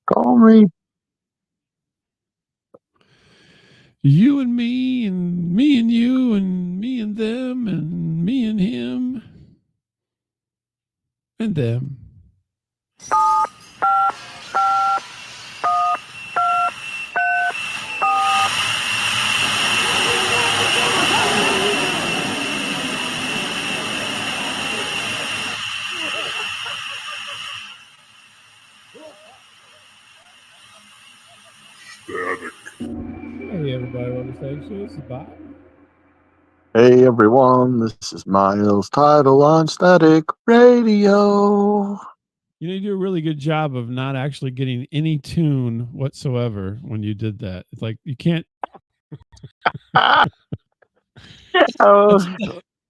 Call me. You and me and you and me and them and me and him and them. Hey everybody, welcome to Stage Show. This is Bob. Hey everyone, this is Miles. Title on Static Radio. You know, you do a really good job of not actually getting any tune whatsoever when you did that. It's like you can't. Oh,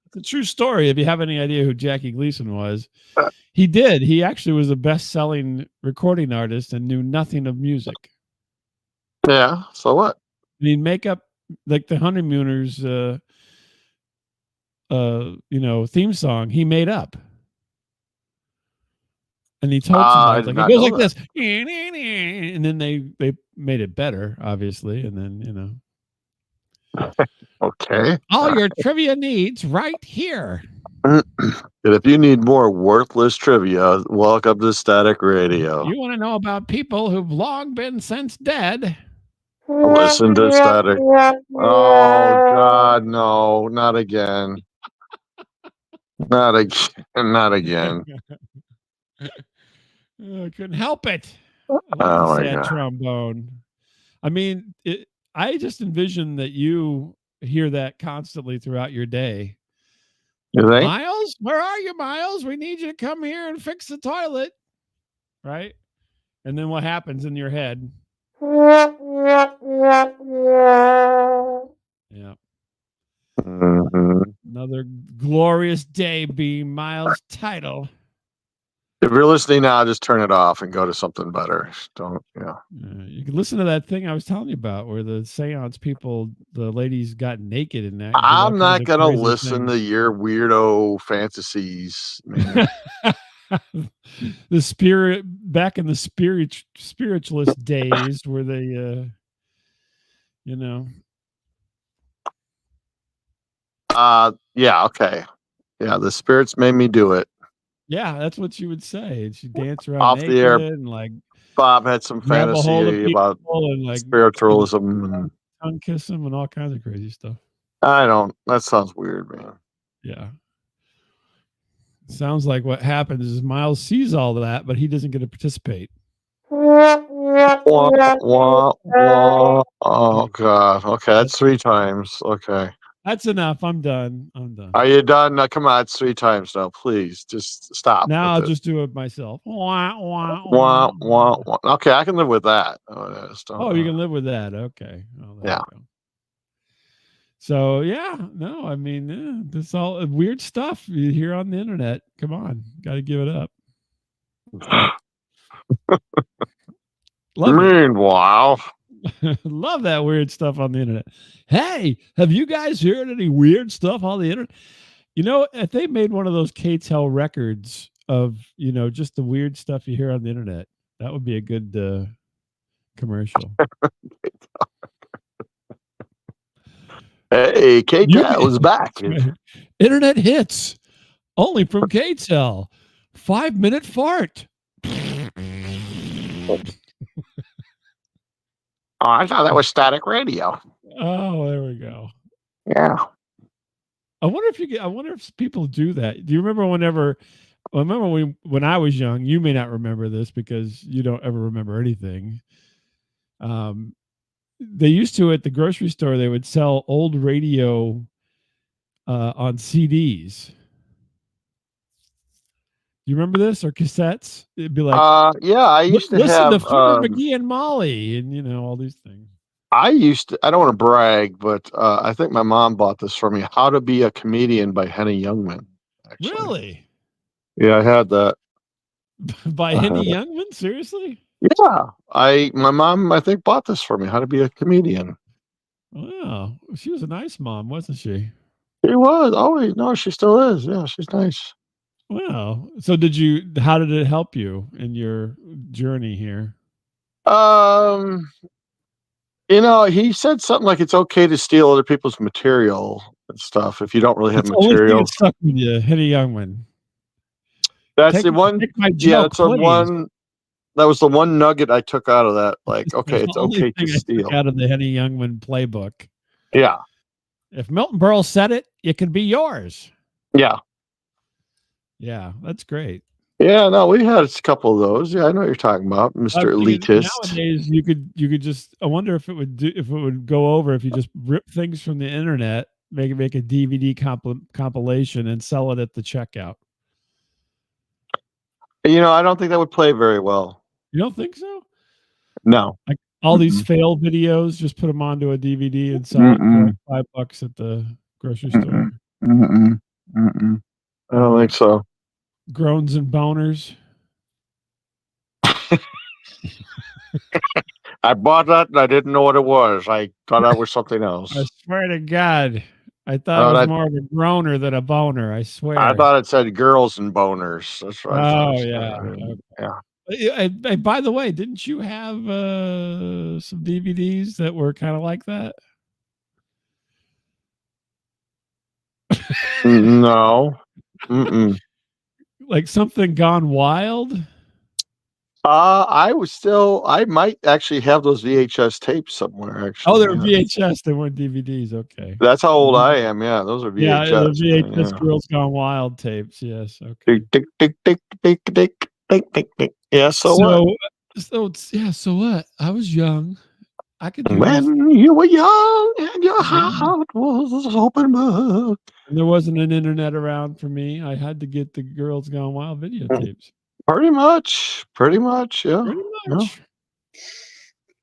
It's a true story. If you have any idea who Jackie Gleason was, he did. He actually was a best-selling recording artist and knew nothing of music. yeah, so what? He'd make up like the Honeymooners, theme song. He made up. And he told somebody, like, it goes like this. And then they made it better, obviously. And then, Okay. all your trivia needs right here. And if you need more worthless trivia, welcome to Static Radio. You want to know about people who've long been since dead? Listen to Static. Oh, God, no, not again. Not again. Not again. I couldn't help it. I like Oh, the my sad God. trombone. I mean, I just envision that you hear that constantly throughout your day. You think? Miles, where are you, Miles? We need you to come here and fix the toilet. Right? And then what happens in your head? Yeah. Mm-hmm. Another glorious day being Miles' title. If you're listening now, just turn it off and go to something better. Don't, you can listen to that thing I was telling you about where the seance people, the ladies got naked in that. I'm not going to listen to your weirdo fantasies, man. The spirit, back in the spiritualist days where they, Yeah, okay. Yeah, the spirits made me do it. Yeah, that's what she would say. And she'd dance around off naked the air. And like Bob had some fantasy about and like spiritualism and tongue kiss them and all kinds of crazy stuff. That sounds weird, man. Yeah. Sounds like what happens is Miles sees all of that, but he doesn't get to participate. Wah, wah, wah. Oh, God. Okay, that's 3 times. Okay. That's enough. I'm done. Are you done? Now, come on. It's 3 times now. Please, just stop. Now I'll just do it myself. Wah, wah, wah, wah. Okay, I can live with that. Oh, you can live with that. Okay. Oh, yeah. So, yeah. No, I mean, this all weird stuff you hear on the internet. Come on. Got to give it up. Meanwhile. Love that weird stuff on the internet. Hey, have you guys heard any weird stuff on the internet? You know, if they made one of those K-Tel records of, just the weird stuff you hear on the internet, that would be a good commercial. Hey, K-Tel is back. Internet hits only from K-Tel. 5-minute fart. Oh, I thought that was Static Radio. Oh, there we go. Yeah. I wonder if people do that. Do you remember when I was young, you may not remember this because you don't ever remember anything. They used to at the grocery store, they would sell old radio on CDs. You remember this or cassettes? It'd be like, yeah, I used to listen have to Fibber McGee and Molly, and all these things. I don't want to brag, but I think my mom bought this for me. How to Be a Comedian by Henny Youngman. Actually. Really? Yeah, I had that. By Henny Youngman? Seriously? Yeah. My mom, I think, bought this for me. How to Be a Comedian. Wow. She was a nice mom, wasn't she? She was. Always. No, she still is. Yeah, she's nice. Wow. So how did it help you in your journey here? Um, he said something like it's okay to steal other people's material and stuff if you don't really have That's the only thing that material. stuck with you, Henny Youngman. That's Take the one. take my Yeah, joke, it's the please. one. That was the one nugget I took out of that. Like, That's okay, the it's only okay to thing I took steal. out of the Henny Youngman playbook. Yeah, If Milton Berle said it, it could be yours. yeah, Yeah, that's great. yeah. No, we had a couple of those. Yeah, I know what you're talking about, I'm Mister thinking Elitist. nowadays you could just. I wonder if it would go over if you just rip things from the internet, make a DVD compilation and sell it at the checkout. I don't think that would play very well. You don't think so? No. Like all these Mm-mm. fail videos, just put them onto a DVD and sell it for like Mm-mm. $5 at the grocery store. Mm-mm. Mm-mm. Mm-mm. I don't think so. Groans and boners. I bought that and I didn't know what it was. I thought that was something I else. swear to God, I thought it Oh, was that more of a groaner than a boner. I I swear. thought it said girls and boners. That's what I thought it Oh said. yeah. Okay. Yeah. By the way, didn't you have some DVDs that were kind of like that? No. Mm-mm. Like something gone wild? I might actually have those VHS tapes somewhere, Oh, actually. they were Yeah. VHS. They weren't DVDs. Okay. That's how old I am. Yeah, those are Yeah, the VHS. VHS Yeah. Girls Gone Wild tapes. Yes. Okay. Tick, tick, tick, tick, tick, tick, tick, tick, tick. Yeah, so what? So what? I was young. I could do this. When you were young and your Yeah. heart was open book. And there wasn't an internet around for me. I had to get the Girls Gone Wild videotapes. Pretty much. Pretty much. Yeah. Pretty Yeah. much.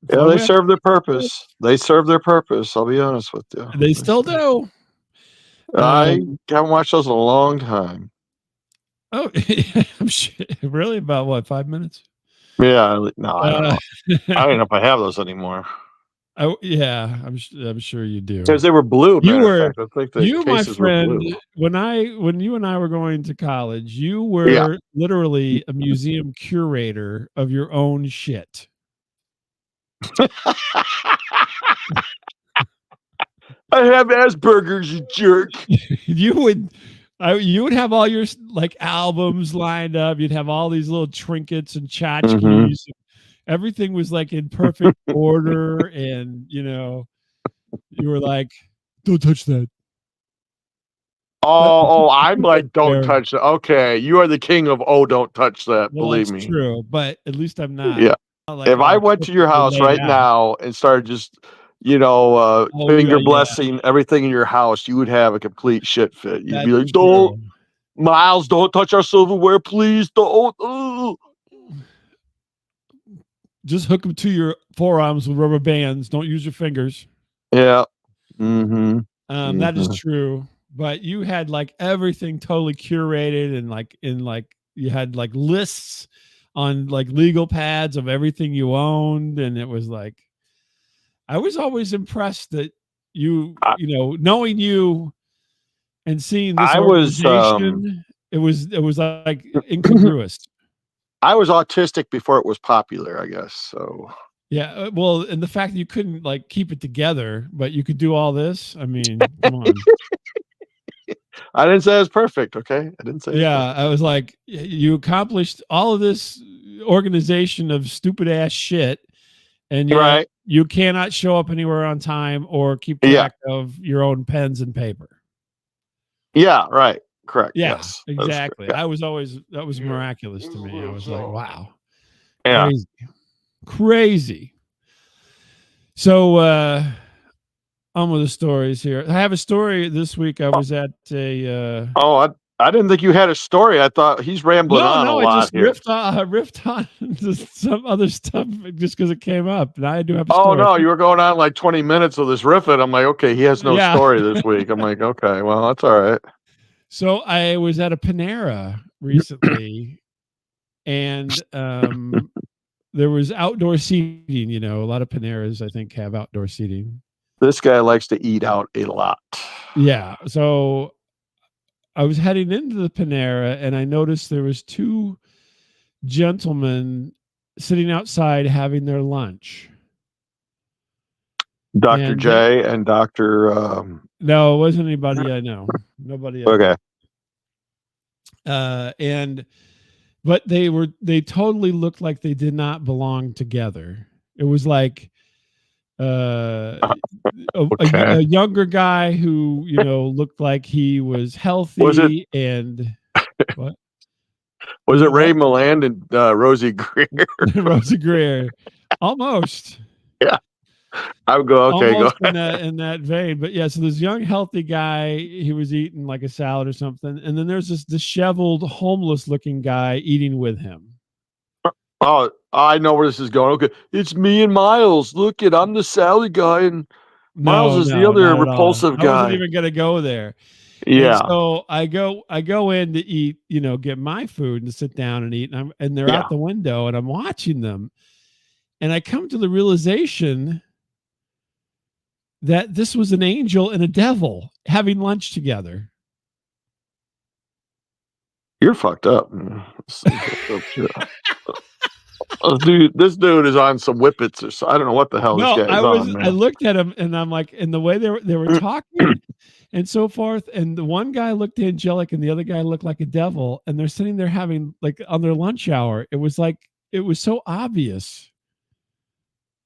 That's Yeah, why they we have to serve their keep it going. purpose. They serve their purpose. I'll be honest with you. They still do. I Um, haven't watched those in a long time. oh, I'm sure, really? About what, 5 minutes? Yeah, no, I don't Uh, know. I don't even know if I have those anymore yeah, I'm sure you do. because they were blue. You Matter of were fact, I think the my cases were friend, blue. when you and I were going to college, you Yeah. were literally a museum curator of your own shit. I have Asperger's, you jerk. You would have all your like albums lined up. You'd have all these little trinkets and Mhm. tchotchkes. Everything was like in perfect order, and you were like, "Don't touch that." That I'm like, don't there. touch that. Okay, you are the king of don't touch that. Well, Believe that's me. true, but at least I'm not. Yeah. Not like If I'm I all went to your perfectly house laid right out. now and started just, Oh finger yeah, blessing everything in your house, you would have a complete shit fit. You'd be that's like, don't, true. Miles, don't touch our silverware, please. Don't. Just hook them to your forearms with rubber bands. Don't use your fingers. Yeah. Mm-hmm. That is Mm-hmm. true. But you had like everything totally curated and you had like lists on like legal pads of everything you owned, and it was like I was always impressed that I, knowing you and seeing this I was organization, it was like incongruous. I was autistic before it was popular, I guess. So Yeah, well, and the fact that you couldn't like keep it together, but you could do all this. I mean, come on. I didn't say it was perfect. Okay, I didn't say it was Yeah, perfect. I was like, you accomplished all of this organization of stupid ass shit, and yet Right? you cannot show up anywhere on time or keep Yeah. track of your own pens and paper. Yeah. Right. Correct. Yeah, Yes. That was correct. exactly. Yeah. That was miraculous to me. I was like, wow, Yeah. crazy, crazy. So, on with the stories here. I have a story this week. I was at a I didn't think you had a story. I thought he's rambling on a no, I lot just here. riffed on just some other stuff just because it came up, and I do have a Oh story. no, you were going on like 20 minutes of this riffing. I'm like, okay, he has no Yeah. story this week. I'm like, okay, well, that's all right. So I was at a Panera recently, and there was outdoor seating. A lot of Paneras, I think, have outdoor seating. This guy likes to eat out a lot. Yeah. So I was heading into the Panera, and I noticed there was two gentlemen sitting outside having their lunch. Dr. And they, J and Dr. no, it wasn't anybody I know. Nobody I know. Okay. And but they totally looked like they did not belong together. It was like Okay. a younger guy who looked like he was Was it healthy and what was was it it Ray what Milland and Rosie Greer? Rosa Greer, almost Yeah. I would go, okay, go almost in that vein. But yeah, so this young healthy guy, he was eating like a salad or something, and then there's this disheveled homeless looking guy eating with him. Oh, I know where this is going. Okay. It's me and Miles. Look it, I'm the salad guy and Miles No, is the no, other not at all. repulsive I wasn't guy. even gonna go there. And Yeah. so I go in to eat, get my food and sit down and eat, and they're Yeah. out the window and I'm watching them, and I come to the realization that this was an angel and a devil having lunch together. You're fucked up. This dude is on some whippets or so. I don't know what the hell this No, guy is on, I man. looked at him and I'm like, and the way they were talking and so forth, and the one guy looked angelic and the other guy looked like a devil, and they're sitting there having like on their lunch hour. It was so obvious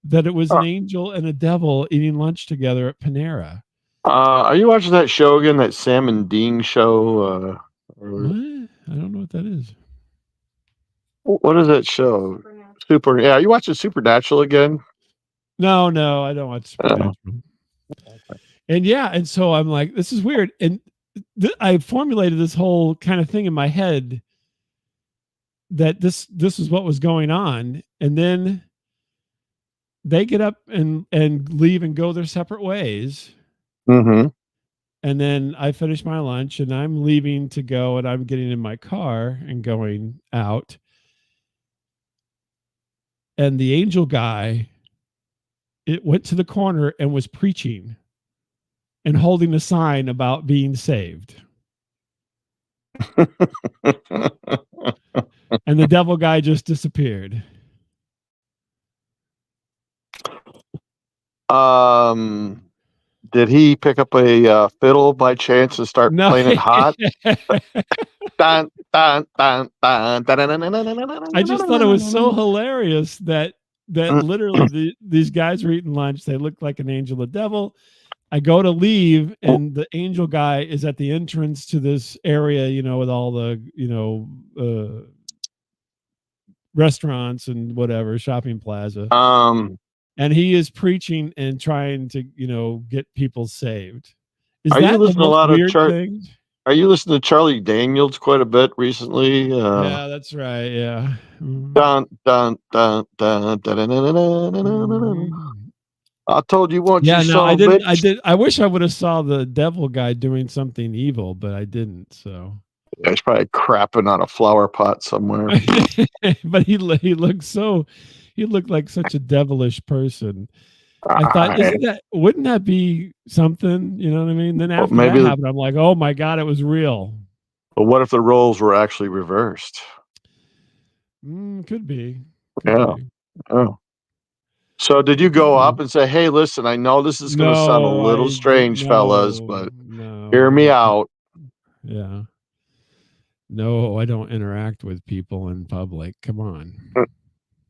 that it was an angel and a devil eating lunch together at Panera. Are you watching that show again? That Sam and Dean show? What? I don't know what that is. What is that show? Super. Yeah, you watching Supernatural again? No, I don't watch Supernatural. And yeah, and so I'm like, this is weird. And I formulated this whole kind of thing in my head that this is what was going on. And then they get up and leave and go their separate ways. Mm-hmm. And then I finish my lunch and I'm leaving to go, and I'm getting in my car and going out. And the angel guy, it went to the corner and was preaching and holding a sign about being saved. And the devil guy just disappeared. Did he pick up a fiddle by chance and start No. playing it hot? Dun, dun, dun, dun, I just thought it was so hilarious that literally these guys were eating lunch. They looked like an angel, a devil. I go to leave, and the angel guy is at the entrance to this area, with all the, restaurants and whatever, shopping plaza. And he is preaching and trying to, get people saved. Is Are you that the listening to a most lot weird of thing? Are you listening to Charlie Daniels quite a bit recently? Yeah, that's right. Yeah. Dun, dun, dun, dun, dun, dun, dun, dun, dun, dun. I told you once, Yeah, you no, son I of a didn't. bitch. I wish I would have saw the devil guy doing something evil, but I didn't. So, Yeah, he's probably crapping on a flower pot somewhere. but he looked like such a devilish person. I thought, wouldn't that be something? You know what I mean? Then after that happened, I'm like, oh my God, it was real. But what if the roles were actually reversed? Could be. Yeah. Oh. So did you go up and say, hey, listen, I know this is going to sound a little strange, fellas, but hear me out. Yeah. No, I don't interact with people in public. Come on.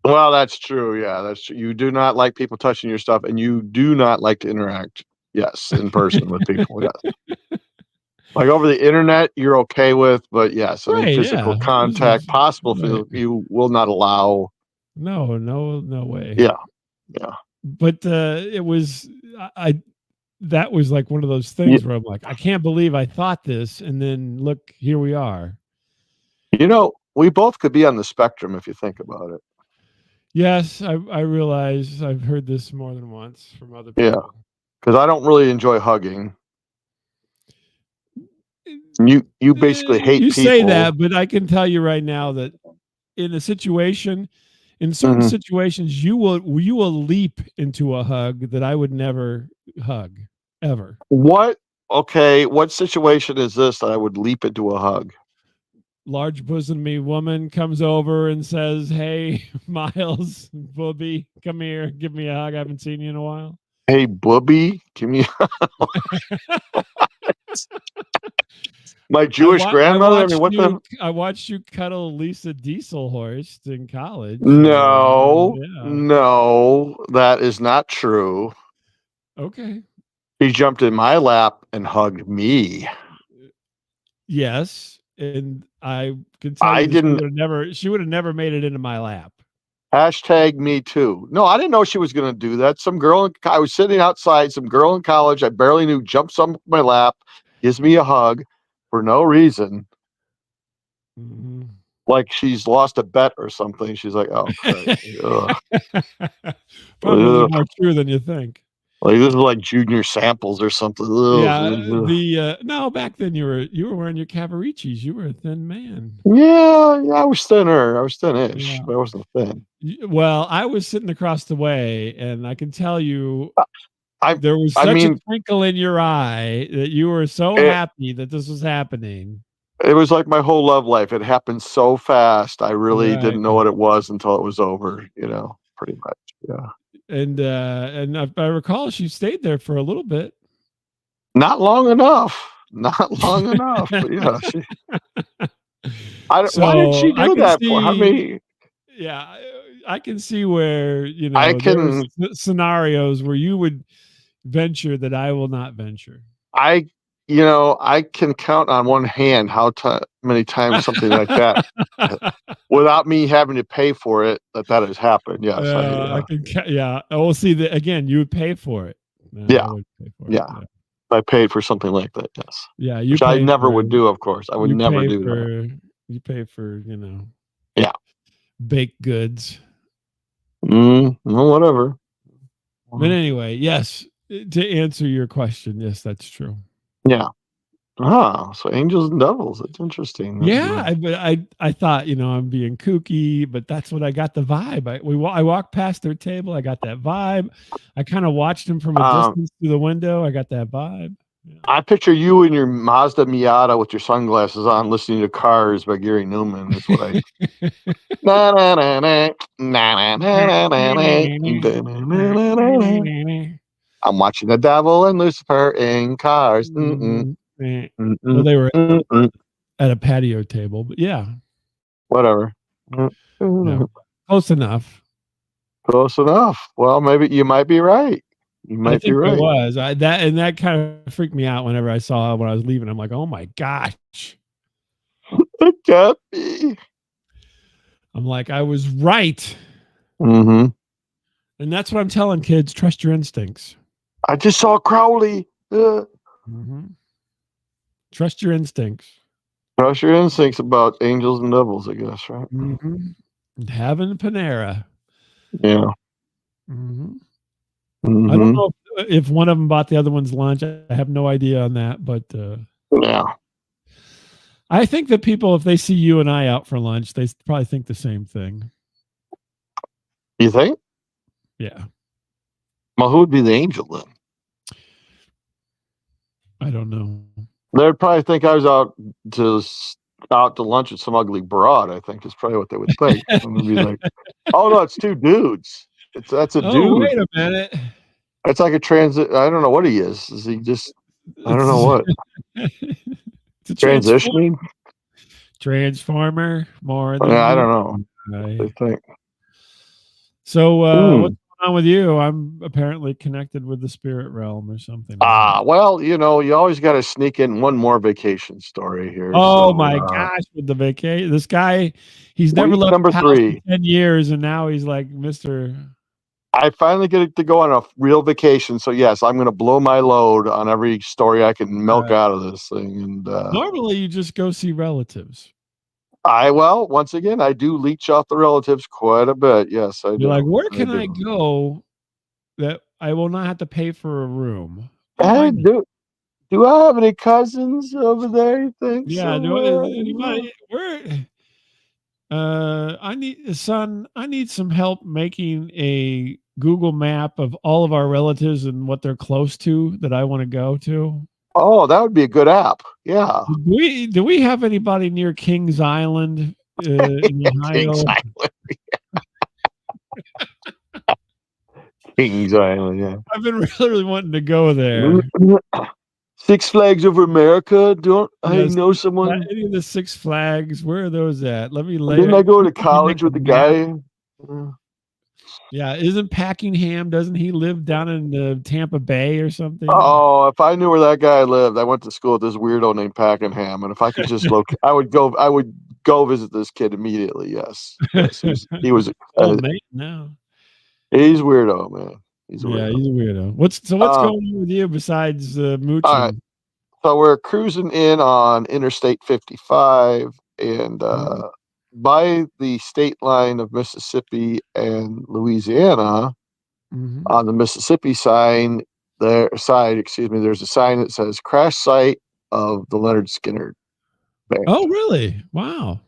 Well, that's true. Yeah, that's true. You do not like people touching your stuff, and you do not like to interact, yes, in person with people. Yes. Like over the internet, you're okay with, but yes, I mean, physical contact, possible physical, you will not allow. No way. Yeah. But it was that was like one of those things where I'm like, I can't believe I thought this, and then look, here we are. We both could be on the spectrum if you think about it. Yes, I realize I've heard this more than once from other people. Yeah, because I don't really enjoy hugging. You basically hate you people. say that, but I can tell you right now that in certain situations, you will leap into a hug that I would never hug ever. What? Okay, what situation is this that I would leap into a hug? large bosomy woman comes over and says, "Hey, Miles, Booby, come here, give me a hug. I haven't seen you in a while." Hey, Booby, give me my Jewish grandmother. I mean, what the? I watched you cuddle Lisa Dieselhorst in college. No, Yeah. no, that is not true. Okay. He jumped in my lap and hugged me. Yes, and I can tell I you that didn't. she would have never made it into my lap. Hashtag me too. No, I didn't know she was going to do that. Some girl, I was sitting outside, some girl in college I barely knew jumps on my lap, gives me a hug for no reason. Mm-hmm. Like she's lost a bet or something. She's like, oh, crap. Probably Ugh. more true than you think. Like this is like junior samples or something. Yeah, Ugh. no, back then you were wearing your Cavaricis. You were a thin man. Yeah, I was thinner. I was thin-ish, Yeah. but I wasn't thin. Well, I was sitting across the way, and I can tell you there was I such a mean, twinkle in your eye that you were so it, happy that this was happening. it was like my whole love life. It happened so fast. I really Right. didn't know what it was until it was over, pretty much. Yeah. And if I recall, she stayed there for a little bit. Not long enough. Not long enough. But yeah, why did she So I do can that for? How see, many? yeah, I can see where I there was can scenarios where you would venture that I will not venture. I I can count on one hand how many times something like that without me having to pay for it that has happened. Yes, I can. Yeah. Oh, see that again. You would pay for it. No, yeah, I would pay for it. yeah. Yeah. I paid for something like that. Yes, Yeah. which I never would do. Of course, I would never do that. You pay for Yeah. baked goods. Well, whatever. But anyway, yes. To answer your question, yes, that's true. Yeah. Ah, so angels and devils. That's interesting. Yeah, but I thought I'm being kooky, but that's what I got the vibe. I walked past their table. I got that vibe. I kind of watched them from a distance through the window. I got that vibe. Yeah. I picture you in your Mazda Miata with your sunglasses on, listening to Cars by Gary Newman. That's what I. Na, na, na, na, na, na, na, na, na, na, na. I'm watching the devil and Lucifer in Cars. Well, they were at a patio table, but yeah, Whatever. yeah, close enough. Close enough. Well, maybe you might be right. You might be I think right. it was. That kind of freaked me out whenever I saw when I was leaving. I'm like, oh my gosh. It can't be. I'm like, I was right. Mm-hmm. And that's what I'm telling kids. Trust your instincts. I just saw Crowley. Mm-hmm. Trust your instincts. Trust your instincts about angels and devils, I guess, right? Mm-hmm. Having Panera. Yeah. Mm-hmm. Mm-hmm. I don't know if one of them bought the other one's lunch. I have no idea on that, but yeah. I think that people, if they see you and I out for lunch, they probably think the same thing. You think? Yeah. Well, who would be the angel then? I don't know. They'd probably think I was out to lunch with some ugly broad. I think is probably what they would think. And they'd be like, "Oh no, it's two dudes. That's a dude. Wait a minute. It's like a transit. I don't know what he is. Is he just? I don't know what. It's a Transitioning. Transformer more than I don't know. I think. So what's going on with you? I'm apparently connected with the spirit realm or something. Well, you always got to sneak in one more vacation story here. Oh my gosh, with the vacation. This guy, he's never left number the house 3 in 10 years, and now he's like Mr. I finally get to go on a real vacation. So yes, I'm going to blow my load on every story I can milk out of this thing. And normally you just go see relatives. Once again, I do leech off the relatives quite a bit. Yes, I do. You're like, where can I go that I will not have to pay for a room? Do I have any cousins over there? You think? Yeah. Anybody? Where? I need some help making a Google map of all of our relatives and what they're close to that I want to go to. Oh, that would be a good app. Yeah. Do we have anybody near Kings Island in Kings Ohio? Island. Kings Island, yeah. I've been really wanting to go there. Six Flags Over America. Don't I Yes, know someone? any of the Six Flags. Where are those at? Let me Didn't lay. I go to Let me make college a with the map. guy? Yeah, isn't Packingham? Doesn't he live down in Tampa Bay or something? Oh, if I knew where that guy lived, I went to school with this weirdo named Packenham, and if I could just I would go. I would go visit this kid immediately. Yes, yes, he was. Oh, mate, no. He's weirdo, man. He's a Yeah, weirdo. he's a weirdo. What's Um, going on with you besides all right, mooching? so we're cruising in on Interstate 55, and Mm, by the state line of Mississippi and Louisiana, mhm. on the Mississippi side, excuse me, there's a sign that says "Crash Site of the Leonard Skynyrd Band." Oh, really? Wow.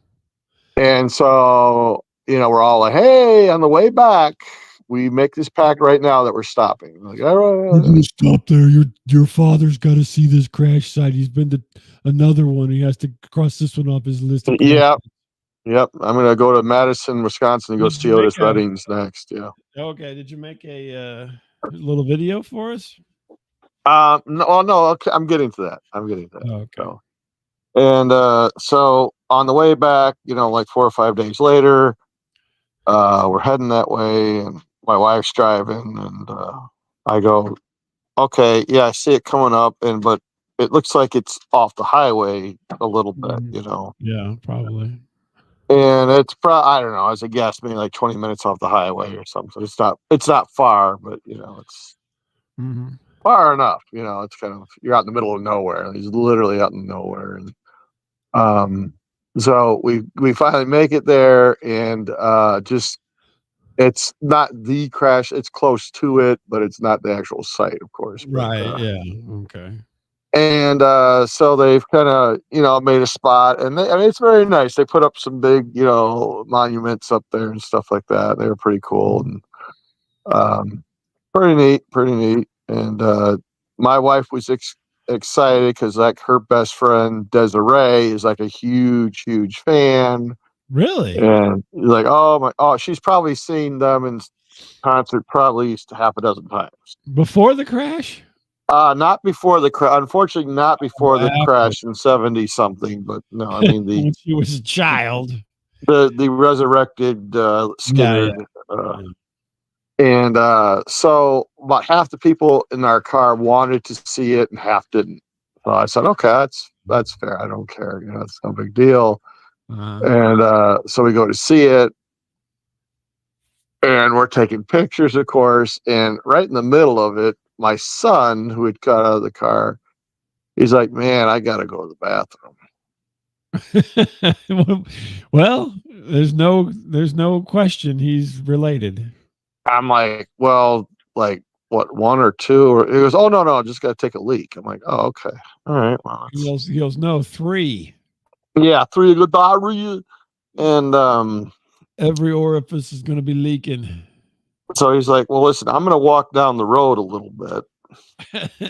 And so, we're all like, "Hey, on the way back, we make this pact right now that we're stopping." Like, all We're right. gonna stop there. Your father's got to see this crash site. He's been to another one. He has to cross this one off his list of crash. Yep, yep. I'm gonna go to Madison, Wisconsin, and go Did see you make Otis a Redding's next. Yeah. okay? Did you make a little video for us? No, well, no. Okay, I'm getting to that. I'm getting to that. Oh, okay. So, and so on the way back, like 4 or 5 days later, we're heading that way, and my wife's driving, and I go, okay, yeah, I see it coming up, but it looks like it's off the highway a little bit, Mhm. Yeah, probably. and it's probably, I don't know, as a guess, maybe like 20 minutes off the highway or something. So it's not far, but it's Mhm. far enough. It's kind of, you're out in the middle of nowhere. He's literally out in nowhere, and um, so we finally make it there, and just it's not the crash. It's close to it, but it's not the actual site, of course. But Right. Yeah. Okay. and so they've kind of made a spot, and I mean, it's very nice. They put up some big monuments up there and stuff like that. They were pretty cool, Mhm. and um, pretty neat. And my wife was excited because like her best friend Desiree is like a huge fan, Really? and like, oh, she's probably seen them in concert probably half a dozen times. Before the crash? Not before the crash. Unfortunately, not before the After. crash in 70 something. But no, I mean When she was a child. the resurrected Yeah. Yeah. Skynyrd, uh, Yeah. and so about half the people in our car wanted to see it, and half didn't. So I said, okay, that's fair. I don't care. It's no big deal. Uh-huh. And so we go to see it, and we're taking pictures, of course. And right in the middle of it, my son, who had got out of the car, he's like, "Man, I gotta go to the bathroom." Well, there's no question he's related. I'm like, "Well, like what, one or two?" Or he goes, "Oh, no, no, just gotta take a leak." I'm like, "Oh, okay, all right, well, He goes, no, three. yeah, 3 good diarrhea." And Every orifice is gonna be leaking. so he's like, "Well, listen, I'm gonna walk down the road a little bit.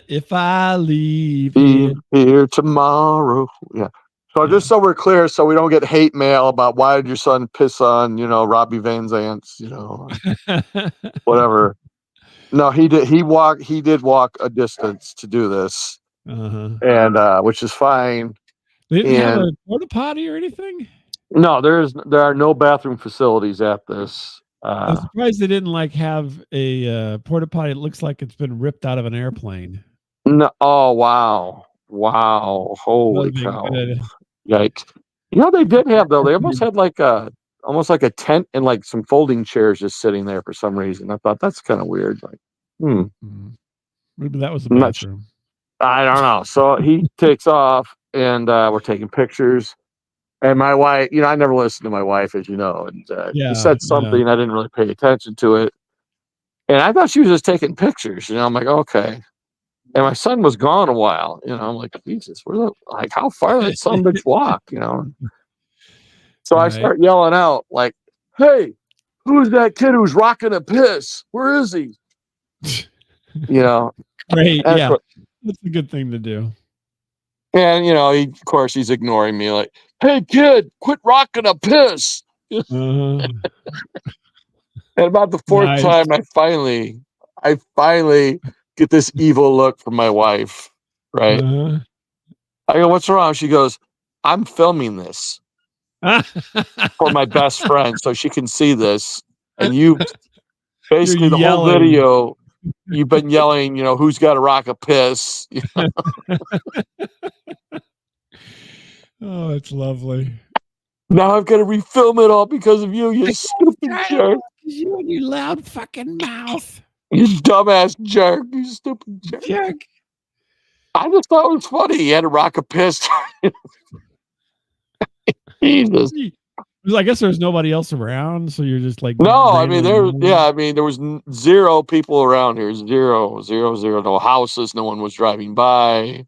If I leave Be here. here tomorrow." Yeah. So Yeah. just so we're clear, so we don't get hate mail about why did your son piss on, Robbie Van Zant's, whatever. No, he did. He did walk a distance to do this, Uh-huh. and which is fine. They didn't have And a porta potty or anything? no, there are no bathroom facilities at this. I'm surprised they didn't, like, have a, porta potty. It looks like it's been ripped out of an airplane. No, oh wow, wow, That holy would've been cow, good. yikes! They did have though. They almost Airplane. had like almost like a tent and like some folding chairs just sitting there for some reason. I thought that's kind of weird. Like, Mhm. Maybe that was the I'm not. bathroom. I don't know. So he takes off, and we're taking pictures. And my wife, I never listen to my wife, as you know, and she Yeah, said yeah. something. I didn't really pay attention to it, and I thought she was just taking pictures. I'm like, okay. And my son was gone a while. I'm like, Jesus, how far did that son bitch walk? So I Right. start yelling out like, "Hey, who's that kid who's rocking a piss? Where is he?" You know, Great, and of yeah. course, That's a good thing to do. And of course, he's ignoring me. Like, hey kid, quit rocking a piss. Uh-huh. And about the fourth Nice. time, I finally get this evil look from my wife. Right? Uh-huh. I go, what's wrong? She goes, I'm filming this for my best friend so she can see this. And you You're basically the whole yelling. video, you've been yelling, who's got to rock a piss. Oh, it's lovely. Now I've got to refilm it all because of you, you stupid jerk. You and your loud fucking mouth. You dumbass jerk. You stupid jerk. I just thought it was funny. He had to rock a piss. Jesus. I guess there's nobody else around, so you're just like no. I mean, there was zero people around here. Zero. No houses. No one was driving by.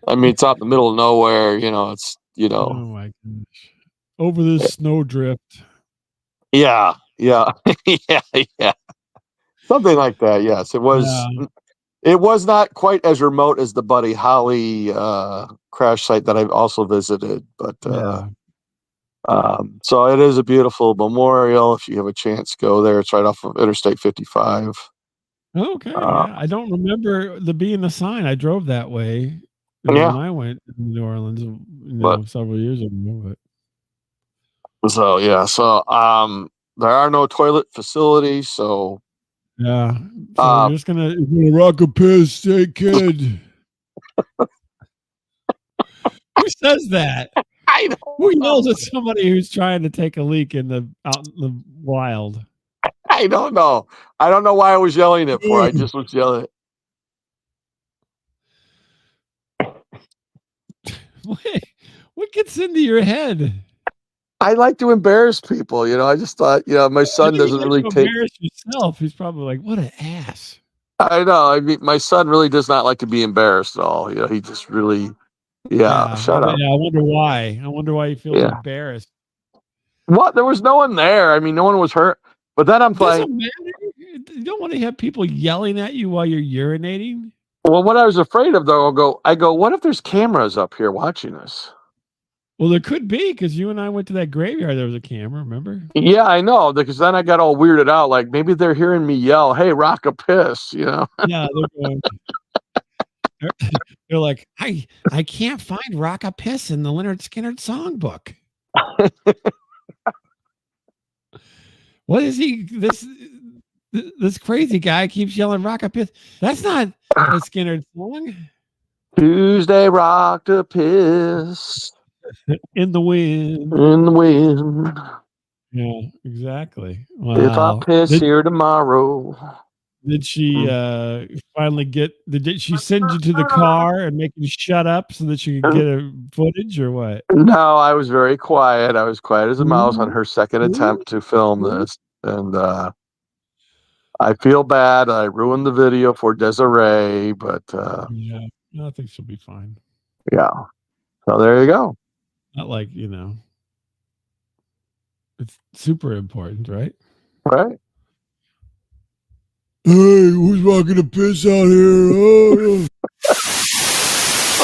I mean, it's out in the middle of nowhere. It's Oh my gosh! Over this snowdrift. Yeah. Yeah. Something like that. Yes, it was. Yeah. It was not quite as remote as the Buddy Holly crash site that I've also visited, but so it is a beautiful memorial. If you have a chance, go there. It's right off of Interstate 55. Okay. Yeah. I don't remember there being a sign. I drove that way when I went to New Orleans, several years ago. So yeah, there are no toilet facilities, so yeah. So you're just gonna rock a piss, hey kid. Who says that? I don't Who yells at somebody who's trying to take a leak out in the wild? I don't know. I don't know why I was yelling it for. I just was yelling it. What gets into your head? I like to embarrass people, I just thought, my son doesn't really take embarrass yourself. He's probably like, what an ass. I know. I mean, my son really does not like to be embarrassed at all. He just really, shut up. Yeah, I wonder why. I wonder why he feels embarrassed. What? There was no one there. I mean, no one was hurt. But then I'm like, doesn't matter. You don't want to have people yelling at you while you're urinating. Well, what I was afraid of, though, I go, what if there's cameras up here watching us? Well, there could be, because you and I went to that graveyard. There was a camera, remember? Yeah, I know, because then I got all weirded out. Like, maybe they're hearing me yell, hey, rock a piss, Yeah, they're going. They're like, I can't find rock a piss in the Leonard Skynyrd songbook. What is he? This crazy guy keeps yelling rock a piss. That's not a Skynyrd song. Tuesday rocked a piss. In the wind. In the wind. Yeah, exactly. Wow. If I piss here tomorrow. Did she finally did she send you to the car and make you shut up so that you could get a footage or what? No, I was very quiet. I was quiet as a mouse on her second attempt to film this. And I feel bad. I ruined the video for Desiree, but yeah, I think she'll be fine. Yeah. So there you go. Not like, it's super important, right? Right. Hey, who's rocking a piss out here? Oh.